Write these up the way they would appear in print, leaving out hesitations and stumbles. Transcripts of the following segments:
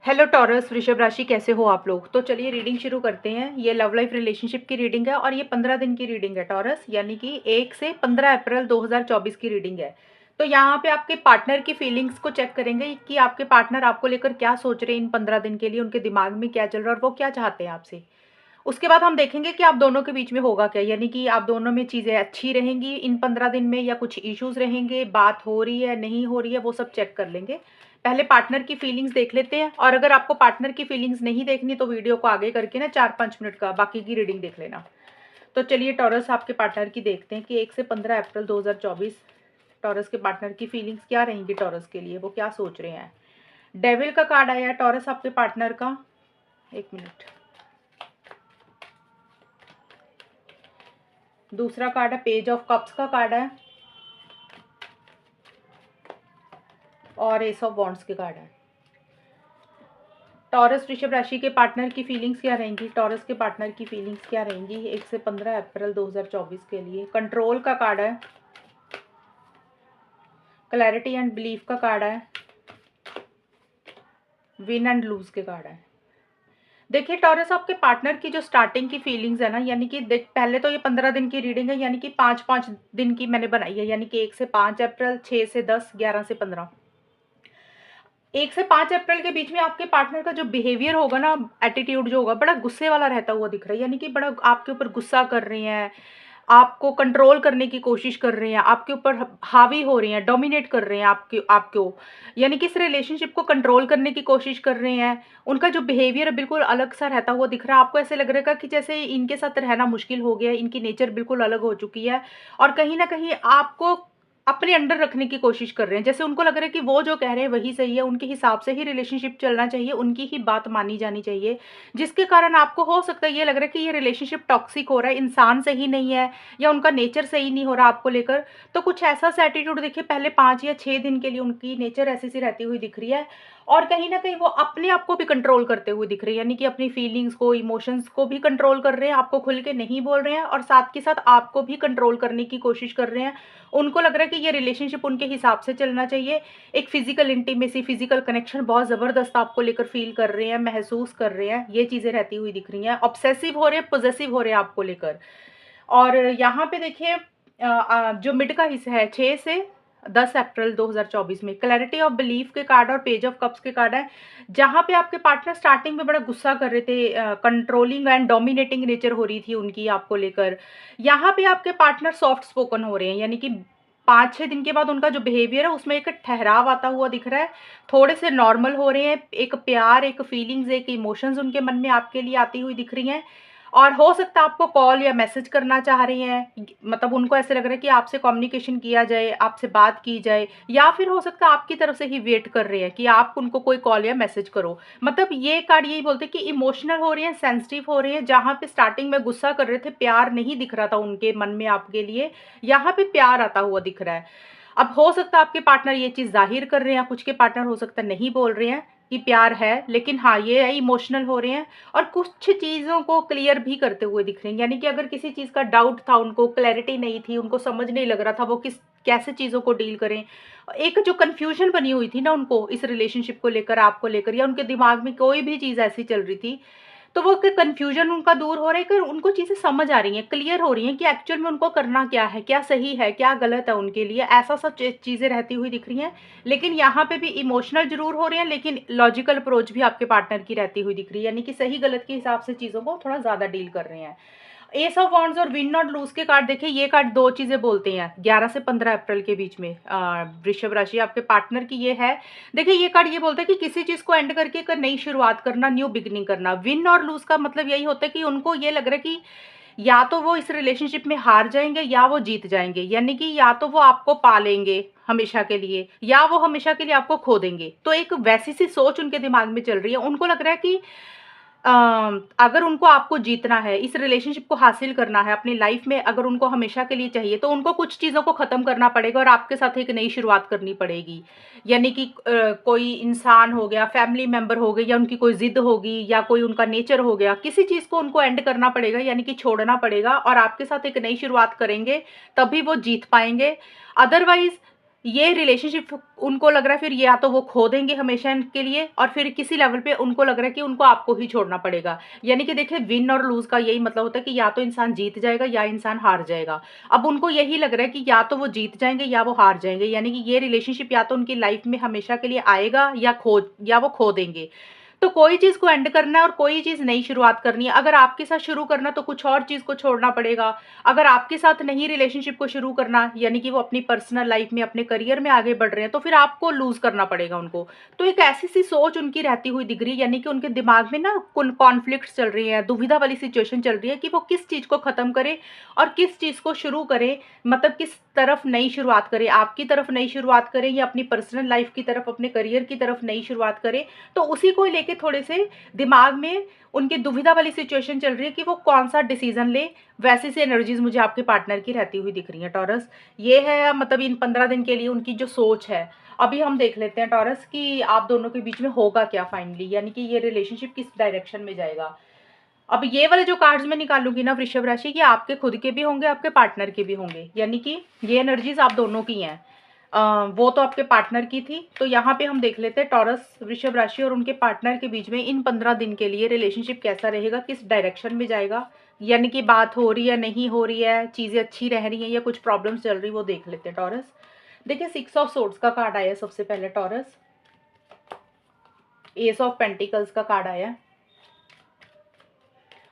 Hello taurus वृषभ राशि, कैसे हो आप लोग। तो चलिए रीडिंग शुरू करते हैं। ये लव लाइफ रिलेशनशिप की रीडिंग है और ये 15 दिन की रीडिंग है टॉरस, यानी कि 1 से 15 अप्रैल 2024 की रीडिंग है। तो यहाँ पे आपके पार्टनर की फीलिंग्स को चेक करेंगे कि आपके पार्टनर आपको लेकर क्या सोच रहे हैं इन 15 दिन के लिए, उनके दिमाग में क्या चल रहा है और वो क्या चाहते हैं आपसे। उसके बाद हम देखेंगे कि आप दोनों के बीच में होगा क्या, यानी कि आप दोनों में चीज़ें अच्छी रहेंगी इन 15 दिन में या कुछ इश्यूज रहेंगे, बात हो रही है नहीं हो रही है, वो सब चेक कर लेंगे। पहले पार्टनर की फीलिंग्स देख लेते हैं, और अगर आपको पार्टनर की फीलिंग्स नहीं देखनी तो वीडियो को आगे करके ना 4-5 मिनट का बाकी की रीडिंग देख लेना। तो चलिए टॉरस आपके पार्टनर की देखते हैं कि 1 से 15 अप्रैल 2024 टॉरस के पार्टनर की फीलिंग्स क्या रहेंगी टॉरस के लिए, वो क्या सोच रहे हैं। डेविल का कार्ड आया है टॉरस आपके पार्टनर का। एक मिनट। दूसरा कार्ड है पेज ऑफ कप्स का कार्ड है, और एस ऑफ वॉन्ड्स के कार्ड है। टॉरस वृषभ राशि के पार्टनर की फीलिंग्स क्या रहेंगी, टॉरस के पार्टनर की फीलिंग्स क्या रहेंगी 1 से 15 अप्रैल 2024 के लिए। कंट्रोल का कार्ड है, क्लैरिटी एंड बिलीफ का कार्ड है, विन एंड लूज के कार्ड है। देखिए टॉरस, आपके पार्टनर की जो स्टार्टिंग की फीलिंग्स है ना, यानी कि देख पहले तो ये 15 दिन की रीडिंग है, यानी कि 5-5 दिन की मैंने बनाई है, यानी कि 1 से 5 अप्रैल, 6 से 10, 11 से 15। 1 से 5 अप्रैल के बीच में आपके पार्टनर का जो बिहेवियर होगा ना, एटीट्यूड जो होगा, बड़ा गुस्से वाला रहता हुआ दिख रहा है, यानी कि बड़ा आपके ऊपर गुस्सा कर रहे हैं, आपको कंट्रोल करने की कोशिश कर रहे हैं, आपके ऊपर हावी हो रहे हैं, डोमिनेट कर रहे हैं आपको, यानी कि इस रिलेशनशिप को कंट्रोल करने की कोशिश कर रहे हैं। उनका जो बिहेवियर बिल्कुल अलग सा रहता हुआ दिख रहा है, आपको ऐसे लग रहा है कि जैसे इनके साथ रहना मुश्किल हो गया है, इनकी नेचर बिल्कुल अलग हो चुकी है, और कहीं ना कहीं आपको अपने अंडर रखने की कोशिश कर रहे हैं। जैसे उनको लग रहा है कि वो जो कह रहे हैं वही सही है, उनके हिसाब से ही रिलेशनशिप चलना चाहिए, उनकी ही बात मानी जानी चाहिए, जिसके कारण आपको हो सकता है ये लग रहा है कि ये रिलेशनशिप टॉक्सिक हो रहा है, इंसान सही नहीं है, या उनका नेचर सही नहीं हो रहा आपको लेकर। तो कुछ ऐसा सा एटीट्यूड देखिए, पहले 5 या 6 दिन के लिए उनकी नेचर ऐसी सी रहती हुई दिख रही है, और कहीं ना कहीं वो अपने आप को भी कंट्रोल करते हुए दिख रही है, यानी कि अपनी फीलिंग्स को, इमोशंस को भी कंट्रोल कर रहे हैं, आपको खुल के नहीं बोल रहे हैं, और साथ के साथ आपको भी कंट्रोल करने की कोशिश कर रहे हैं। उनको लग रहा है कि ये रिलेशनशिप उनके हिसाब से चलना चाहिए। एक फिजिकल इंटीमेसी, फिजिकल कनेक्शन बहुत ज़बरदस्त आपको लेकर फील कर रहे हैं, महसूस कर रहे हैं, ये चीज़ें रहती हुई दिख रही हैं। ऑब्सेसिव हो रहे हैं, पॉजेसिव हो रहे हैं आपको लेकर। और यहाँ पे देखिए जो मिड का हिस्सा है 6 से 10 अप्रैल 2024 में क्लैरिटी ऑफ बिलीफ के कार्ड और पेज ऑफ कप्स के कार्ड है, जहाँ पे आपके पार्टनर स्टार्टिंग में बड़ा गुस्सा कर रहे थे, कंट्रोलिंग एंड डोमिनेटिंग नेचर हो रही थी उनकी आपको लेकर। यहाँ पे आपके पार्टनर सॉफ्ट स्पोकन हो रहे हैं, यानी कि 5-6 दिन के बाद उनका जो बिहेवियर है उसमें एक ठहराव आता हुआ दिख रहा है, थोड़े से नॉर्मल हो रहे हैं, एक प्यार, एक फीलिंग्स, एक इमोशंस उनके मन में आपके लिए आती हुई दिख रही हैं। और हो सकता है आपको कॉल या मैसेज करना चाह रही हैं, मतलब उनको ऐसे लग रहा है कि आपसे कम्युनिकेशन किया जाए, आपसे बात की जाए, या फिर हो सकता है आपकी तरफ से ही वेट कर रहे हैं कि आप उनको कोई कॉल या मैसेज करो। मतलब ये कार्ड यही बोलते हैं कि इमोशनल हो रहे हैं, सेंसिटिव हो रहे हैं, जहाँ पे स्टार्टिंग में गुस्सा कर रहे थे, प्यार नहीं दिख रहा था उनके मन में आपके लिए, यहाँ पे प्यार आता हुआ दिख रहा है। अब हो सकता है आपके पार्टनर ये चीज़ ज़ाहिर कर रहे हैं, कुछ के पार्टनर हो सकता है नहीं बोल रहे हैं कि प्यार है, लेकिन हाँ ये है इमोशनल हो रहे हैं, और कुछ चीज़ों को क्लियर भी करते हुए दिख रहे हैं, यानी कि अगर किसी चीज़ का डाउट था, उनको क्लैरिटी नहीं थी, उनको समझ नहीं लग रहा था वो किस कैसे चीज़ों को डील करें, एक जो कन्फ्यूजन बनी हुई थी ना उनको इस रिलेशनशिप को लेकर, आपको लेकर, या उनके दिमाग में कोई भी चीज़ ऐसी चल रही थी, तो वो कन्फ्यूजन उनका दूर हो रहा है कि उनको चीज़ें समझ आ रही हैं, क्लियर हो रही हैं कि एक्चुअल में उनको करना क्या है, क्या सही है, क्या गलत है उनके लिए, ऐसा सब चीज़ें रहती हुई दिख रही हैं। लेकिन यहाँ पे भी इमोशनल ज़रूर हो रहे हैं, लेकिन लॉजिकल अप्रोच भी आपके पार्टनर की रहती हुई दिख रही है, यानी कि सही गलत के हिसाब से चीज़ों को थोड़ा ज़्यादा डील कर रहे हैं। एस ऑफ वॉन्ड्स और विन नॉट लूज के कार्ड देखिए, ये कार्ड दो चीज़ें बोलते हैं 11 से 15 अप्रैल के बीच में। वृषभ राशि आपके पार्टनर की ये है। देखिए ये कार्ड ये बोलता है कि किसी चीज़ को एंड करके एक नई शुरुआत करना, न्यू बिगिनिंग करना। विन और लूज का मतलब यही होता है कि उनको ये लग रहा है कि या तो वो इस रिलेशनशिप में हार जाएंगे या वो जीत जाएंगे, यानी कि या तो वो आपको पा लेंगे हमेशा के लिए, या वो हमेशा के लिए आपको खो देंगे। तो एक वैसी सी सोच उनके दिमाग में चल रही है। उनको लग रहा है कि अगर उनको आपको जीतना है, इस रिलेशनशिप को हासिल करना है अपनी लाइफ में, अगर उनको हमेशा के लिए चाहिए, तो उनको कुछ चीज़ों को ख़त्म करना पड़ेगा और आपके साथ एक नई शुरुआत करनी पड़ेगी। यानी कि कोई इंसान हो गया, फैमिली मेंबर हो गई, या उनकी कोई ज़िद होगी, या कोई उनका नेचर हो गया, किसी चीज़ को उनको एंड करना पड़ेगा, यानी कि छोड़ना पड़ेगा, और आपके साथ एक नई शुरुआत करेंगे, तभी वो जीत पाएँगे। अदरवाइज़ ये रिलेशनशिप उनको लग रहा है फिर या तो वो खो देंगे हमेशा के लिए, और फिर किसी लेवल पे उनको लग रहा है कि उनको आपको ही छोड़ना पड़ेगा। यानी कि देखिए, विन और लूज़ का यही मतलब होता है कि या तो इंसान जीत जाएगा या इंसान हार जाएगा। अब उनको यही लग रहा है कि या तो वो जीत जाएँगे या वो हार जाएँगे, यानी कि ये रिलेशनशिप या तो उनकी लाइफ़ में हमेशा के लिए आएगा या वो खो देंगे। तो कोई चीज़ को एंड करना है और कोई चीज़ नई शुरुआत करनी है। अगर आपके साथ शुरू करना तो कुछ और चीज़ को छोड़ना पड़ेगा। अगर आपके साथ नहीं रिलेशनशिप को शुरू करना, यानी कि वो अपनी पर्सनल लाइफ़ में, अपने करियर में आगे बढ़ रहे हैं, तो फिर आपको लूज़ करना पड़ेगा उनको। तो एक ऐसी-सी सोच उनकी रहती हुई दिख रही है, यानी कि उनके दिमाग में ना कुल कॉन्फ्लिक्ट्स चल रही हैं, दुविधा वाली सिचुएशन चल रही है कि वो किस चीज़ को ख़त्म करें और किस चीज़ को शुरू करें। मतलब किस तरफ नई शुरुआत करें, आपकी तरफ नई शुरुआत करें या अपनी पर्सनल लाइफ़ की तरफ, अपने करियर की तरफ नई शुरुआत करें। तो उसी को लेके थोड़े से दिमाग में उनकी दुविधा वाली सिचुएशन चल रही है कि वो कौन-सा डिसीज़न लें। वैसी सी एनर्जीज़ मुझे आपके पार्टनर की रहती हुई दिख रही हैं टॉरस। ये है मतलब इन 15 दिन के लिए उनकी जो सोच है। अभी हम देख लेते हैं टॉरस कि आप दोनों के बीच में होगा क्या फाइनली, यानी कि ये रिलेशनशिप किस डायरेक्शन में जाएगा। अब ये वाले जो कार्ड्स मैं निकालूँगी ना वृषभ राशि, ये आपके खुद के भी होंगे, आपके पार्टनर के भी होंगे, यानी कि ये एनर्जीज़ आप दोनों की हैं। वो तो आपके पार्टनर की थी, तो यहाँ पे हम देख लेते हैं टॉरस, वृषभ राशि और उनके पार्टनर के बीच में इन 15 दिन के लिए रिलेशनशिप कैसा रहेगा, किस डायरेक्शन में जाएगा, यानी कि बात हो रही है, नहीं हो रही है, चीज़ें अच्छी रह रही हैं या कुछ प्रॉब्लम्स चल रही है, वो देख लेते हैं टॉरस। देखिए, 6 ऑफ सोर्ड्स का कार्ड आया है सबसे पहले टॉरस, एस ऑफ पेंटिकल्स का कार्ड आया है।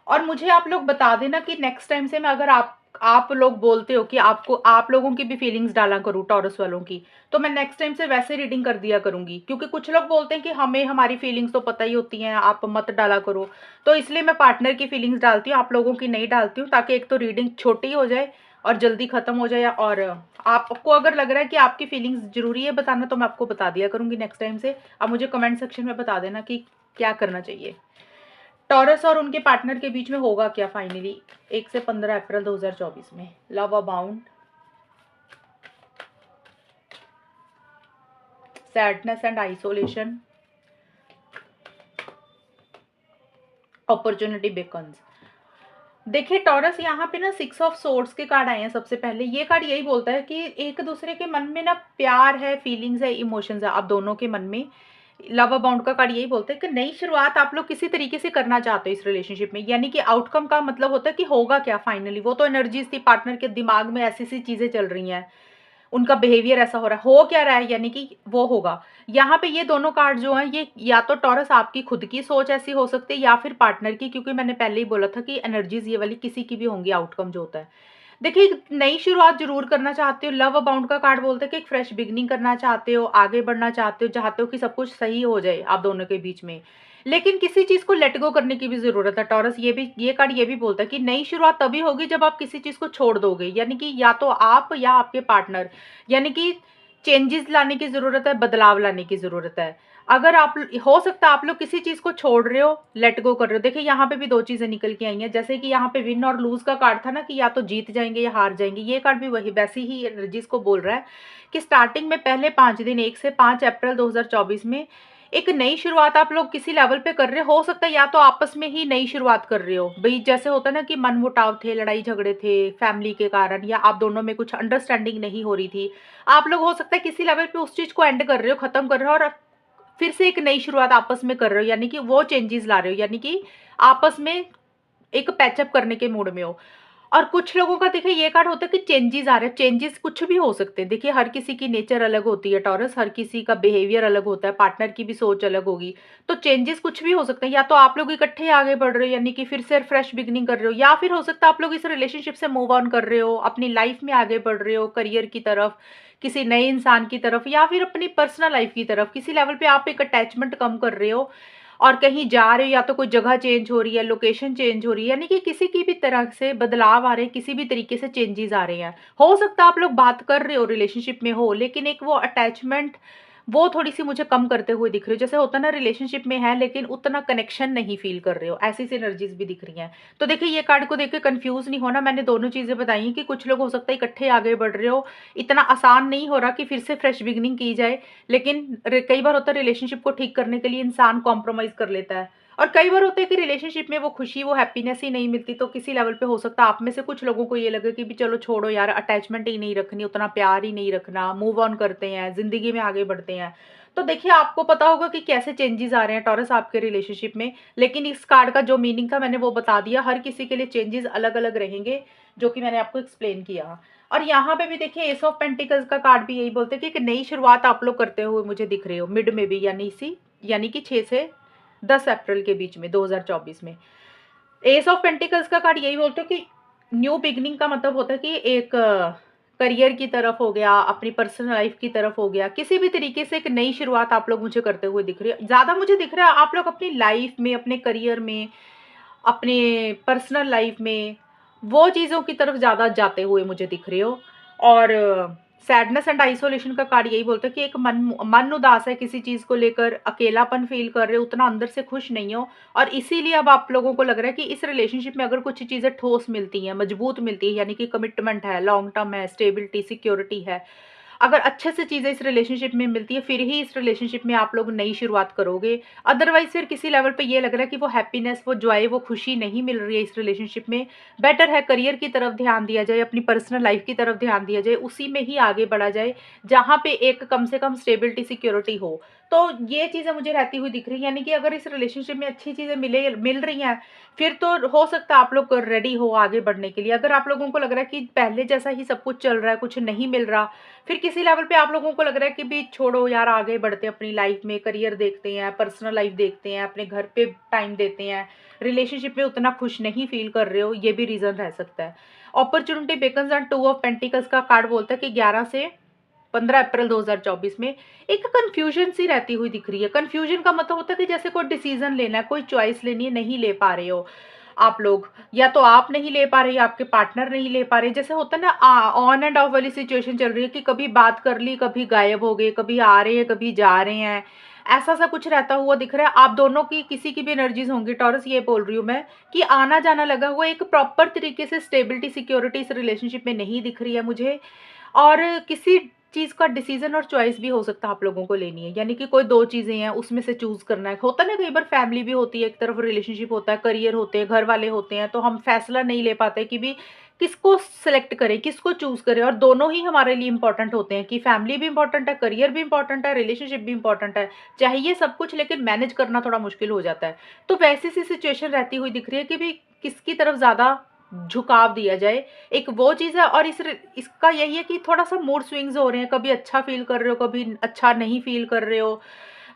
और मुझे आप लोग बता देना कि नेक्स्ट टाइम से मैं, अगर आप लोग बोलते हो कि आपको आप लोगों की भी फीलिंग्स डाला करूँ टॉरस वालों की, तो मैं नेक्स्ट टाइम से वैसे रीडिंग कर दिया करूँगी। क्योंकि कुछ लोग बोलते हैं कि हमें हमारी फीलिंग्स तो पता ही होती हैं, आप मत डाला करो। तो इसलिए मैं पार्टनर की फीलिंग्स डालती हूँ, आप लोगों की नहीं डालती हूँ, ताकि एक तो रीडिंग छोटी हो जाए और जल्दी खत्म हो जाए। और आपको अगर लग रहा है कि आपकी फीलिंग्स ज़रूरी है बताना, तो मैं आपको बता दिया करूँगी नेक्स्ट टाइम से। अब मुझे कमेंट सेक्शन में बता देना कि क्या करना चाहिए। टॉरस और उनके पार्टनर के बीच में होगा क्या फाइनली 1 से 15 अप्रैल 2024 में। Love abound, sadness and isolation, opportunity beacons. देखिए टॉरस, यहाँ पे ना 6 ऑफ सोर्ड्स के कार्ड आए हैं सबसे पहले। ये कार्ड यही बोलता है कि एक दूसरे के मन में ना प्यार है, फीलिंग्स है, इमोशंस है आप दोनों के मन में। लव अबाउंड का कार्ड यही बोलता है कि नई शुरुआत आप लोग किसी तरीके से करना चाहते हो इस रिलेशनशिप में, यानी कि आउटकम का मतलब होता है कि होगा क्या फाइनली। वो तो एनर्जीज थी, पार्टनर के दिमाग में ऐसी सी चीजें चल रही हैं, उनका बिहेवियर ऐसा हो रहा है, हो क्या रहा है, यानी कि वो होगा। यहाँ पे ये दोनों कार्ड जो हैं, ये या तो टॉरस आपकी खुद की सोच ऐसी हो सकती है या फिर पार्टनर की, क्योंकि मैंने पहले ही बोला था कि एनर्जीज ये वाली किसी की भी होंगी, आउटकम जो होता है। देखिए, एक नई शुरुआत ज़रूर करना चाहते हो। लव अबाउंड का कार्ड बोलता है कि एक फ्रेश बिगिनिंग करना चाहते हो, आगे बढ़ना चाहते हो कि सब कुछ सही हो जाए आप दोनों के बीच में। लेकिन किसी चीज़ को लेट गो करने की भी ज़रूरत है टॉरस। ये कार्ड ये भी बोलता है कि नई शुरुआत तभी होगी जब आप किसी चीज़ को छोड़ दोगे, यानी कि या तो आप या आपके पार्टनर, यानी कि चेंजेस लाने की ज़रूरत है, बदलाव लाने की ज़रूरत है। अगर आप, हो सकता है आप लोग किसी चीज़ को छोड़ रहे हो, लेट गो कर रहे हो। देखिए, यहाँ पे भी 2 चीज़ें निकल के आई हैं, जैसे कि यहाँ पे विन और लूज़ का कार्ड था ना कि या तो जीत जाएँगे या हार जाएँगे। ये कार्ड भी वही वैसी ही एनर्जीज़ को बोल रहा है कि स्टार्टिंग में पहले 5 दिन, 1 से 5 अप्रैल 2024 में एक नई शुरुआत आप लोग किसी लेवल पे कर रहे हो सकता है या तो आपस में ही नई शुरुआत कर रहे हो। भई जैसे होता है ना कि मनमुटाव थे, लड़ाई झगड़े थे फैमिली के कारण, या आप दोनों में कुछ अंडरस्टैंडिंग नहीं हो रही थी। आप लोग हो सकता है किसी लेवल पे उस चीज़ को एंड कर रहे हो, खत्म कर रहे हो और फिर से एक नई शुरुआत आपस में कर रहे हो, यानी कि वो चेंजेस ला रहे हो, यानी कि आपस में एक पैचअप करने के मूड में हो। और कुछ लोगों का देखिए ये कार्ड होता है कि चेंजेस आ रहे हैं। चेंजेस कुछ भी हो सकते हैं। देखिए, हर किसी की नेचर अलग होती है टॉरस, हर किसी का बिहेवियर अलग होता है, पार्टनर की भी सोच अलग होगी। तो चेंजेस कुछ भी हो सकते हैं, या तो आप लोग इकट्ठे आगे बढ़ रहे हो, यानी कि फिर से फ्रेश बिगिनिंग कर रहे हो, या फिर हो सकता है आप लोग इस रिलेशनशिप से मूव ऑन कर रहे हो, अपनी लाइफ में आगे बढ़ रहे हो, करियर की तरफ, किसी नए इंसान की तरफ, या फिर अपनी पर्सनल लाइफ की तरफ। किसी लेवल पे आप एक अटैचमेंट कम कर रहे हो और कहीं जा रहे हो, या तो कोई जगह चेंज हो रही है, लोकेशन चेंज हो रही है, यानी कि किसी की भी तरह से बदलाव आ रहे हैं, किसी भी तरीके से चेंजेस आ रहे हैं। हो सकता है आप लोग बात कर रहे हो, रिलेशनशिप में हो, लेकिन एक वो अटैचमेंट, वो थोड़ी-सी मुझे कम करते हुए दिख रही हो। जैसे होता है ना, रिलेशनशिप में है लेकिन उतना कनेक्शन नहीं फ़ील कर रहे हो, ऐसी सी एनर्जीज़ भी दिख रही हैं। तो देखिए, ये कार्ड को देख के कन्फ्यूज़ नहीं होना, मैंने दोनों चीज़ें बताई हैं कि कुछ लोग हो सकता है इकट्ठे आगे बढ़ रहे हो, इतना आसान नहीं हो रहा कि फिर से फ्रेश बिगिनिंग की जाए, लेकिन कई बार होता है रिलेशनशिप को ठीक करने के लिए इंसान कॉम्प्रोमाइज़ कर लेता है। और कई बार होता है कि रिलेशनशिप में वो खुशी, वो हैप्पीनेस ही नहीं मिलती, तो किसी लेवल पे हो सकता है आप में से कुछ लोगों को ये लगे कि भी चलो छोड़ो यार, अटैचमेंट ही नहीं रखनी, उतना प्यार ही नहीं रखना, मूव ऑन करते हैं, ज़िंदगी में आगे बढ़ते हैं। तो देखिए, आपको पता होगा कि कैसे चेंजेज़ आ रहे हैं टॉरस आपके रिलेशनशिप में, लेकिन इस कार्ड का जो मीनिंग था मैंने वो बता दिया। हर किसी के लिए चेंजेज़ अलग-अलग रहेंगे, जो कि मैंने आपको एक्सप्लेन किया। और यहाँ पे भी देखिए, एस ऑफ पेंटिकल्स का कार्ड भी यही बोलते हैं कि एक नई शुरुआत आप लोग करते हुए मुझे दिख रहे हो, मिड में भी, यानी कि 6 से 10 अप्रैल के बीच में 2024 में। एस ऑफ पेंटिकल्स का कार्ड यही बोलते हो कि न्यू बिगनिंग का मतलब होता है कि एक करियर की तरफ हो गया, अपनी पर्सनल लाइफ की तरफ हो गया, किसी भी तरीके से एक नई शुरुआत आप लोग मुझे करते हुए दिख रही है। ज़्यादा मुझे दिख रहा है आप लोग अपनी लाइफ में, अपने करियर में, अपने पर्सनल लाइफ में वो चीज़ों की तरफ ज़्यादा जाते हुए मुझे दिख रहे हो। और सैडनेस एंड आइसोलेशन का कार्ड यही बोलता है कि एक मन मन उदास है किसी चीज़ को लेकर, अकेलापन फील कर रहे हो, उतना अंदर से खुश नहीं हो, और इसीलिए अब आप लोगों को लग रहा है कि इस रिलेशनशिप में अगर कुछ चीज़ें ठोस मिलती हैं, मजबूत मिलती है, यानी कि कमिटमेंट है, लॉन्ग टर्म है, स्टेबिलिटी, सिक्योरिटी है, अगर अच्छे से चीज़ें इस रिलेशनशिप में मिलती है, फिर ही इस रिलेशनशिप में आप लोग नई शुरुआत करोगे। अदरवाइज़ फिर किसी लेवल पे ये लग रहा है कि वो हैप्पीनेस, वो जॉय, वो खुशी नहीं मिल रही है इस रिलेशनशिप में। बेटर है करियर की तरफ ध्यान दिया जाए, अपनी पर्सनल लाइफ़ की तरफ ध्यान दिया जाए, उसी में ही आगे बढ़ा जाए, जहाँ पे एक कम से कम स्टेबिलिटी, सिक्योरिटी हो। तो ये चीज़ें मुझे रहती हुई दिख रही हैं, यानी कि अगर इस रिलेशनशिप में अच्छी चीज़ें मिल रही हैं, फिर तो हो सकता है आप लोग रेडी हो आगे बढ़ने के लिए। अगर आप लोगों को लग रहा है कि पहले जैसा ही सब कुछ चल रहा है, कुछ नहीं मिल रहा, फिर किसी लेवल पे आप लोगों को लग रहा है कि भी छोड़ो यार, आगे बढ़ते हैं अपनी लाइफ में, करियर देखते हैं, पर्सनल लाइफ देखते हैं, अपने घर पे टाइम देते हैं, रिलेशनशिप में उतना खुश नहीं फील कर रहे हो, ये भी रीज़न रह सकता है। Opportunity beckons and 2 of pentacles का कार्ड बोलता है कि 11 से 15 अप्रैल 2024 में एक कन्फ्यूजन सी रहती हुई दिख रही है। कन्फ्यूजन का मतलब होता है कि जैसे कोई डिसीजन लेना है, कोई चॉइस लेनी है, नहीं ले पा रहे हो आप लोग, या तो आप नहीं ले पा रहे, या आपके पार्टनर नहीं ले पा रहे। जैसे होता है ना, ऑन एंड ऑफ वाली सिचुएशन चल रही है कि कभी बात कर ली, कभी गायब हो गए, कभी आ रहे हैं, कभी जा रहे हैं, ऐसा सा कुछ रहता हुआ दिख रहा है। आप दोनों की, किसी की भी एनर्जीज होंगी टॉरस, ये बोल रही हूँ मैं, कि आना जाना लगा हुआ, एक प्रॉपर तरीके से स्टेबिलिटी, सिक्योरिटी इस रिलेशनशिप में नहीं दिख रही है मुझे। और किसी चीज़ का डिसीजन और चॉइस भी हो सकता है आप लोगों को लेनी है, यानी कि कोई 2 चीज़ें हैं, उसमें से चूज़ करना है। होता है ना, कई बार फैमिली भी होती है, एक तरफ रिलेशनशिप होता है, करियर होते हैं, घर वाले होते हैं, तो हम फैसला नहीं ले पाते कि भी किसको सेलेक्ट करें, किसको चूज़ करें। और दोनों ही हमारे लिए इंपॉर्टेंट होते हैं, कि फैमिली भी इंपॉर्टेंट है, करियर भी इंपॉर्टेंट है, रिलेशनशिप भी इंपॉर्टेंट है। चाहिए सब कुछ, लेकिन मैनेज करना थोड़ा मुश्किल हो जाता है। तो वैसी सी सिचुएशन रहती हुई दिख रही है कि भी किसकी तरफ ज़्यादा झुकाव दिया जाए। एक वो चीज़ है, और इसका यही है कि थोड़ा-सा मूड स्विंग्स हो रहे हैं, कभी अच्छा फ़ील कर रहे हो, कभी अच्छा नहीं फ़ील कर रहे हो,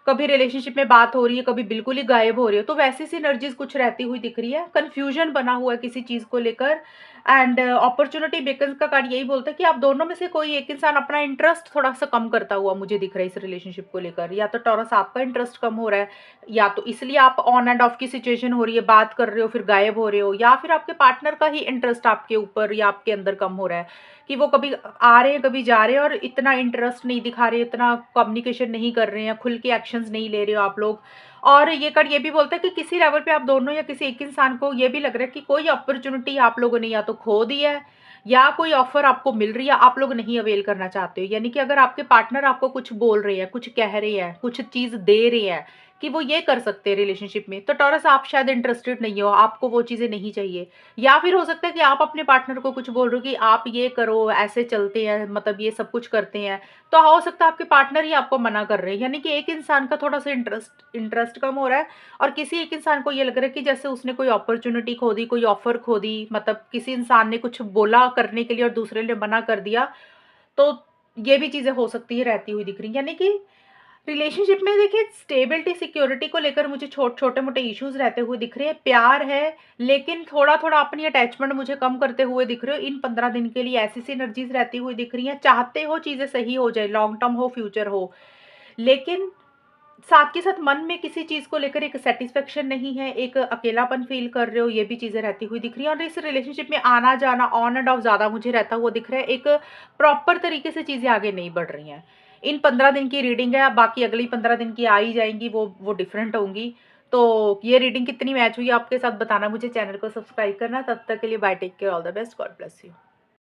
कभी रिलेशनशिप में बात हो रही है, कभी बिल्कुल ही गायब हो रही हो। तो वैसी सी एनर्जीज़ कुछ रहती हुई दिख रही है, कन्फ्यूज़न बना हुआ है किसी चीज़ को लेकर। एंड अपॉर्च्युनिटी बेकन्स का कार्ड यही बोलता है कि आप दोनों में से कोई एक इंसान अपना इंटरेस्ट थोड़ा-सा कम करता हुआ मुझे दिख रहा है इस रिलेशनशिप को लेकर। या तो टॉरस आपका इंटरेस्ट कम हो रहा है, या तो इसलिए आप ऑन एंड ऑफ की सिचुएशन हो रही है, बात कर रहे हो फिर गायब हो रहे हो, या फिर आपके पार्टनर का ही इंटरेस्ट आपके ऊपर या आपके अंदर कम हो रहा है, कि वो कभी आ रहे हैं, कभी जा रहे हैं, और इतना इंटरेस्ट नहीं दिखा रहे, इतना कम्युनिकेशन नहीं कर रहे हैं, खुल के एक्शंस नहीं ले रहे हो आप लोग। और ये कार्ड ये भी बोलता है कि किसी लेवल पे आप दोनों या किसी एक इंसान को ये भी लग रहा है कि कोई अपॉर्चुनिटी आप लोगों ने या तो खो दी है, या कोई ऑफर आपको मिल रही है, आप लोग नहीं अवेल करना चाहते हो। यानी कि अगर आपके पार्टनर आपको कुछ बोल रहे हैं, कुछ कह रहे हैं, कुछ चीज़ दे रहे हैं कि वो ये कर सकते हैं रिलेशनशिप में, तो टॉरस आप शायद इंटरेस्टेड नहीं हो, आपको वो चीज़ें नहीं चाहिए। या फिर हो सकता है कि आप अपने पार्टनर को कुछ बोल रहे हो कि आप ये करो, ऐसे चलते हैं, मतलब ये सब कुछ करते हैं, तो हो सकता है आपके पार्टनर ही आपको मना कर रहे हैं। यानी कि एक इंसान का थोड़ा-सा इंटरेस्ट कम हो रहा है, और किसी एक इंसान को ये लग रहा है कि जैसे उसने कोई अपॉर्च्युनिटी खो दी, कोई ऑफर खो दी, मतलब किसी इंसान ने कुछ बोला करने के लिए और दूसरे ने मना कर दिया। तो ये भी चीज़ें हो सकती है, रहती हुई दिख रही हैं। यानी कि रिलेशनशिप में देखिए, स्टेबिलिटी, सिक्योरिटी को लेकर मुझे छोटे-मोटे इश्यूज़ रहते हुए दिख रहे हैं। प्यार है, लेकिन थोड़ा-थोड़ा अपनी अटैचमेंट मुझे कम करते हुए दिख रहे हो। इन 15 दिन के लिए ऐसी-सी एनर्जीज़ रहती हुई दिख रही हैं। चाहते हो चीज़ें सही हो जाए, लॉन्ग टर्म हो, फ्यूचर हो, लेकिन साथ के साथ मन में किसी चीज़ को लेकर एक सैटिस्फैक्शन नहीं है, एक अकेलापन फ़ील कर रहे हो, ये भी चीज़ें रहती हुई दिख रही हैं। और इस रिलेशनशिप में आना-जाना, ऑन एंड ऑफ ज़्यादा मुझे रहता हुआ दिख रहा है। एक प्रॉपर तरीके से चीज़ें आगे नहीं बढ़ रही हैं। इन 15 दिन की रीडिंग है, अब बाकी अगली 15 दिन की आ ही जाएँगी, वो डिफरेंट होंगी। तो ये रीडिंग कितनी मैच हुई आपके साथ बताना, मुझे चैनल को सब्सक्राइब करना। तब तक के लिए bye, take care, all the best, God bless you.